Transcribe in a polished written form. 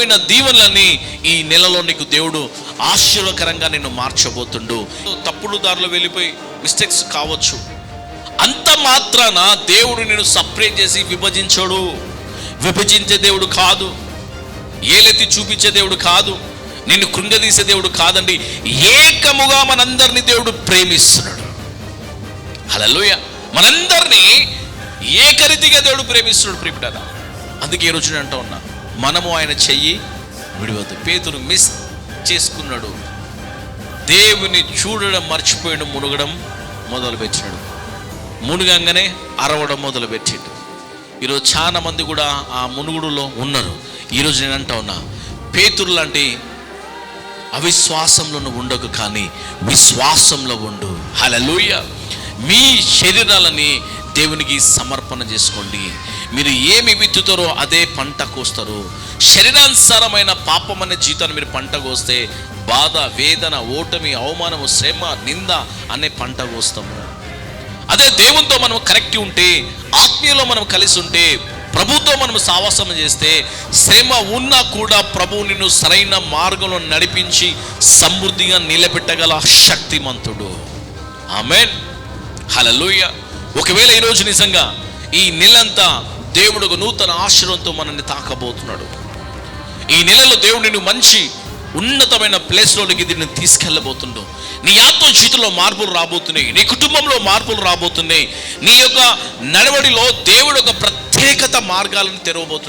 ఉన్నతమైన దీవెనలని ఈ నెలలో నీకు దేవుడు ఆశీర్వకరంగా నిన్ను మార్చబోతుండు. తప్పుడు దారిలో వెళ్ళిపోయి మిస్టేక్స్ కావచ్చు, అంత మాత్రాన దేవుడు నిన్ను సపరేట్ చేసి విభజించడు. విభజించే దేవుడు కాదు, ఏలెత్తి చూపించే దేవుడు కాదు, నిన్ను కృంగదీసే దేవుడు కాదండి. ఏకముగా మనందరినీ దేవుడు ప్రేమిస్తున్నాడు. హల్లెలూయా. మనందరినీ ఏకరీతిగా దేవుడు ప్రేమిస్తున్నాడు ప్రియమైన. అందుకే ఈ రోజు నేను అంటూ ఉన్నా, మనము ఆయన చెయ్యి విడివద్దు. పేతురు మిస్ చేసుకున్నాడు, దేవుని చూడడం మర్చిపోయాడు, మునగడం మొదలుపెట్టాడు. మునుగంగానే అరవడం మొదలుపెట్టాడు. ఈరోజు చాలా మంది కూడా ఆ మునుగుడులో ఉన్నారు. ఈరోజు నేను అంటా ఉన్నా, పేతురు లాంటి అవిశ్వాసంలో ఉండకు, కానీ విశ్వాసంలో ఉండు. హల్లెలూయా. మీ శరీరాలని దేవునికి సమర్పణ చేసుకోండి. మీరు ఏమి విత్తుతారో అదే పంట కోస్తారు. శరీరానుసారమైన పాపం అనే జీవితాన్ని మీరు పంట కోస్తే బాధ, వేదన, ఓటమి, అవమానము, శ్రమ, నింద అనే పంట కోస్తాము. అదే దేవునితో మనం కనెక్ట్ ఉంటే, ఆత్మీయలో మనం కలిసి ఉంటే, ప్రభుతో మనం సావాసం చేస్తే, శ్రమ ఉన్నా కూడా ప్రభువు నిన్ను సరైన మార్గంలో నడిపించి సమృద్ధిగా నిలబెట్టగల శక్తిమంతుడు. ఆమేన్. హల్లెలూయా. ఒకవేళ ఈరోజు నిజంగా ఈ నెలంతా దేవుడు ఒక నూతన ఆశీర్వాదంతో మనల్ని తాకబోతున్నాడు. ఈ నెలలో దేవుడు నిన్ను మంచి ఉన్నతమైన ప్లేస్లోకి దీన్ని తీసుకెళ్ళబోతుండు. నీ ఆత్మ జీవితంలో మార్పులు రాబోతున్నాయి, నీ కుటుంబంలో మార్పులు రాబోతున్నాయి, నీ యొక్క నడవడిలో దేవుడు ఒక ప్రత్యేకత మార్గాలను తెరవబోతున్నాడు.